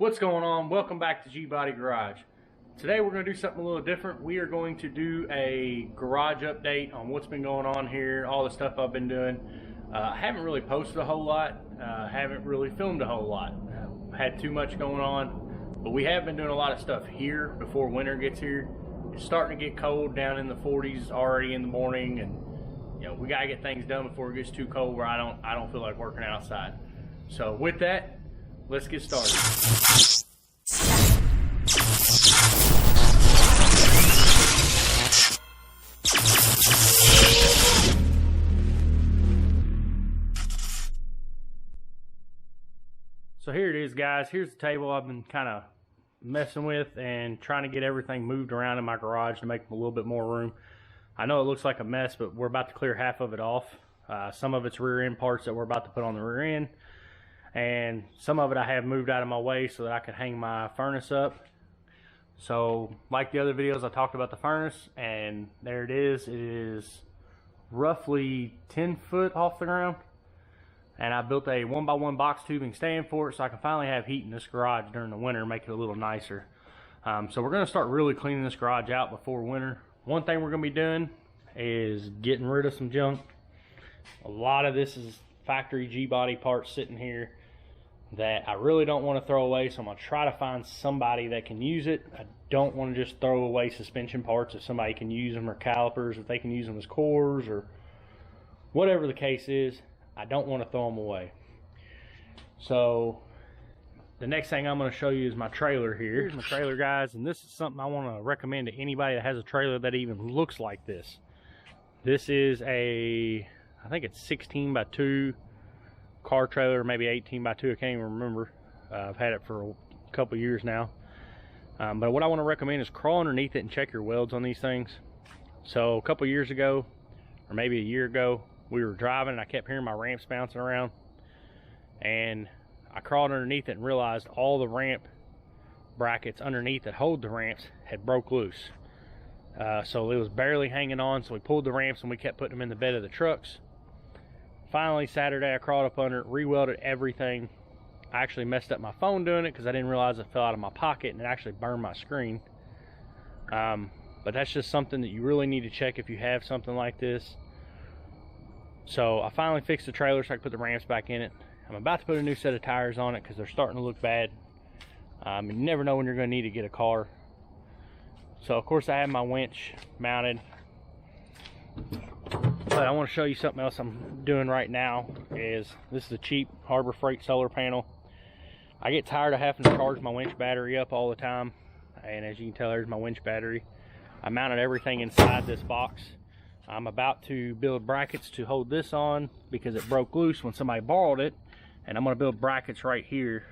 What's going on? Welcome back to G-Body Garage. Today we're going to do something a little different. We are going to do a garage update on what's been going on here, all the stuff I've been doing. I haven't really posted a whole lot, haven't really filmed a whole lot. Had too much going on, but we have been doing a lot of stuff here before winter gets here. It's starting to get cold down in the 40s already in the morning, and you know we got to get things done before it gets too cold where I don't feel like working outside. So with that, let's get started. So here it is, guys. Here's the table I've been kind of messing with and trying to get everything moved around in my garage to make a little bit more room. I know it looks like a mess, but we're about to clear half of it off. Some of it's rear end parts that we're about to put on the rear end, and some of it I have moved out of my way so that I could hang my furnace up. So like the other videos, I talked about the furnace, and there it is. It is roughly 10 foot off the ground, and I built a 1x1 box tubing stand for it so I can finally have heat in this garage during the winter, make it a little nicer. So we're going to start really cleaning this garage out before winter. One thing we're going to be doing is getting rid of some junk. A lot of this is factory G-body parts sitting here that I really don't want to throw away, so I'm going to try to find somebody that can use it. I don't want to just throw away suspension parts if somebody can use them, or calipers if they can use them as cores, or whatever the case is. I don't want to throw them away. So the next thing I'm going to show you is my trailer here. Here's my trailer, guys, and this is something I want to recommend to anybody that has a trailer that even looks like this. This is a, I think it's 16 by 2 car trailer, maybe 18 by 2, I can't even remember. I've had it for a couple years now. But what I want to recommend is crawl underneath it and check your welds on these things. So a couple years ago, or maybe a year ago, we were driving and I kept hearing my ramps bouncing around, and I crawled underneath it and realized all the ramp brackets underneath that hold the ramps had broke loose. So it was barely hanging on, so we pulled the ramps and we kept putting them in the bed of the trucks. Finally, Saturday, I crawled up under it, re-welded everything. I actually messed up my phone doing it because I didn't realize it fell out of my pocket and it actually burned my screen. But that's just something that you really need to check if you have something like this. So I finally fixed the trailer so I could put the ramps back in it. I'm about to put a new set of tires on it because they're starting to look bad. You never know when you're going to need to get a car. So of course I have my winch mounted. But I want to show you something else I'm doing right now. This is a cheap Harbor Freight solar panel. I get tired of having to charge my winch battery up all the time, and as you can tell, there's my winch battery. I mounted everything inside this box. I'm about to build brackets to hold this on because it broke loose when somebody borrowed it, and I'm going to build brackets right here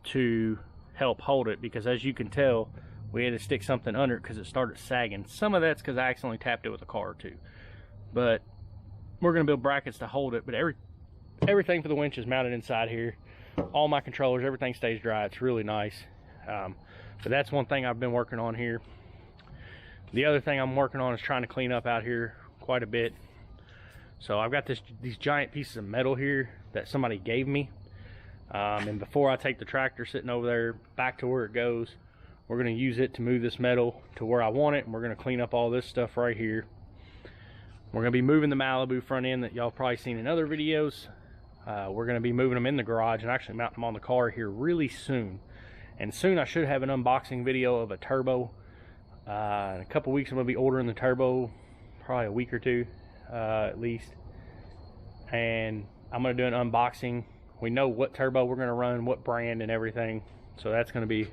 to help hold it, because as you can tell, we had to stick something under it because it started sagging. Some of that's because I accidentally tapped it with a car or two. But we're going to build brackets to hold it. But everything for the winch is mounted inside here. All my controllers, everything stays dry. It's really nice. But that's one thing I've been working on here. The other thing I'm working on is trying to clean up out here quite a bit. So I've got these giant pieces of metal here that somebody gave me. And before I take the tractor sitting over there back to where it goes, we're going to use it to move this metal to where I want it. And we're going to clean up all this stuff right here. We're going to be moving the Malibu front end that y'all probably seen in other videos. We're going to be moving them in the garage and actually mounting them on the car here really soon. And soon I should have an unboxing video of a turbo. In a couple weeks I'm going to be ordering the turbo, probably a week or two at least. And I'm going to do an unboxing. We know what turbo we're going to run, what brand and everything. So that's going to be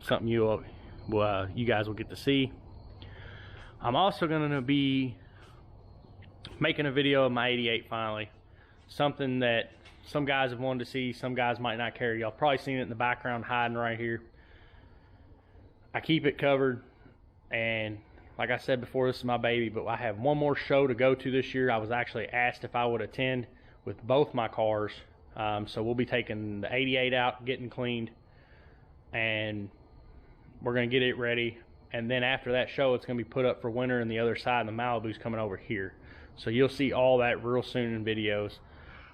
something you guys will get to see. I'm also going to be making a video of my 88 finally. Something that some guys have wanted to see, some guys might not care. Y'all probably seen it in the background hiding right here. I keep it covered, and like I said before, this is my baby, but I have one more show to go to this year. I was actually asked if I would attend with both my cars. So we'll be taking the 88 out, getting cleaned, and we're going to get it ready. And then after that show, it's going to be put up for winter, and the other side, the Malibu's coming over here. So you'll see all that real soon in videos.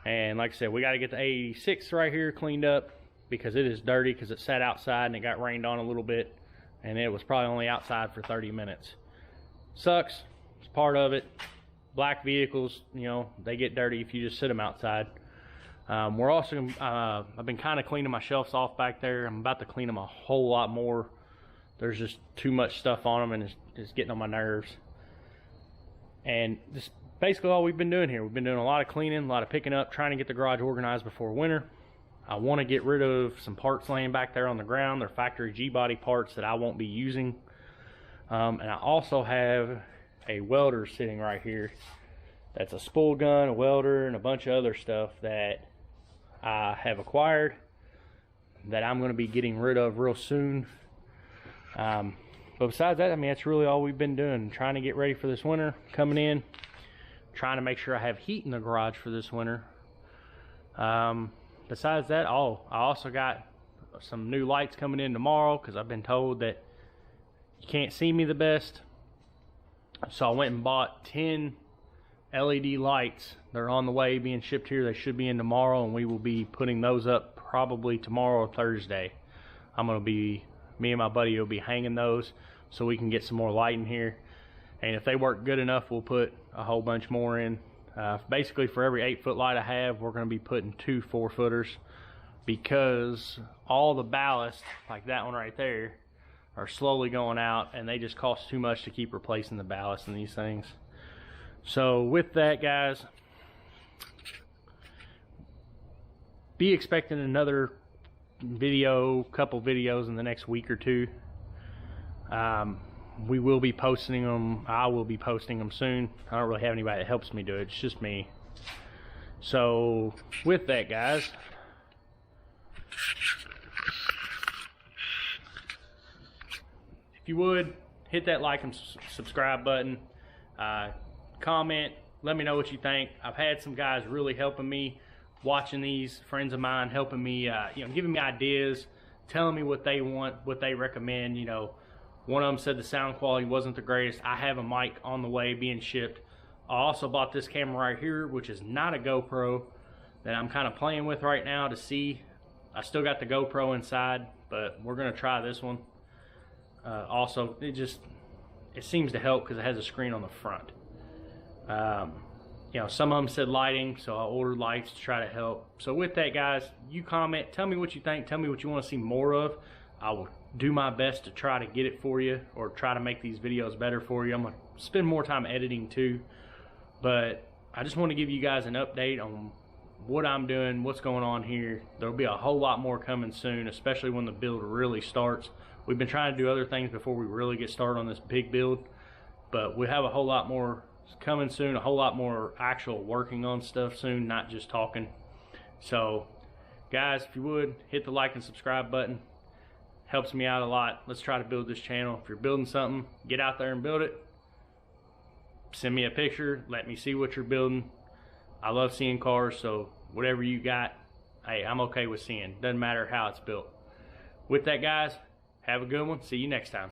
And like I said, we got to get the 86 right here cleaned up. because it is dirty because it sat outside and it got rained on a little bit, and it was probably only outside for 30 minutes. Sucks. It's part of it. Black vehicles, you know, they get dirty if you just sit them outside. We're also, I've been kind of cleaning my shelves off back there. I'm about to clean them a whole lot more. There's just too much stuff on them, and it's getting on my nerves. And this basically all we've been doing here. We've been doing a lot of cleaning, a lot of picking up, trying to get the garage organized before winter. I want to get rid of some parts laying back there on the ground. They're factory G-body parts that I won't be using. And I also have a welder sitting right here. That's a spool gun, a welder, and a bunch of other stuff that I have acquired that I'm going to be getting rid of real soon. But besides that, I mean, that's really all we've been doing. Trying to get ready for this winter coming in. Trying to make sure I have heat in the garage for this winter. Besides that, I also got some new lights coming in tomorrow because I've been told that you can't see me the best. So I went and bought 10 LED lights. They're on the way being shipped here. They should be in tomorrow, and we will be putting those up probably tomorrow or Thursday. Me and my buddy will be hanging those so we can get some more light in here. And if they work good enough, we'll put a whole bunch more in. Basically, for every 8-foot light I have, we're going to be putting 2 4-footers, because all the ballast, like that one right there, are slowly going out, and they just cost too much to keep replacing the ballast in these things. So with that, guys, be expecting another couple videos in the next week or two. We will be posting them. I will be posting them soon. I don't really have anybody that helps me do it. It's just me. So with that, guys, if you would, hit that like and subscribe button. Comment. Let me know what you think. I've had some guys really helping me, watching these, friends of mine helping me, giving me ideas, telling me what they want, what they recommend. You know, one of them said the sound quality wasn't the greatest. I have a mic on the way being shipped. I also bought this camera right here, which is not a GoPro, that I'm kind of playing with right now to see. I still got the GoPro inside, but we're going to try this one. Also, it seems to help because it has a screen on the front. Some of them said lighting, so I ordered lights to try to help. So with that, guys, you comment, tell me what you think, tell me what you want to see more of. I will do my best to try to get it for you, or try to make these videos better for you. I'm going to spend more time editing too, but I just want to give you guys an update on what I'm doing, what's going on here. There'll be a whole lot more coming soon, especially when the build really starts. We've been trying to do other things before we really get started on this big build, but we have a whole lot more coming soon, a whole lot more actual working on stuff soon, not just talking. So guys, if you would, hit the like and subscribe button. Helps me out a lot. Let's try to build this channel. If you're building something, get out there and build it. Send me a picture, let me see what you're building. I love seeing cars, so whatever you got, hey, I'm okay with seeing. Doesn't matter how it's built. With that, guys, have a good one. See you next time.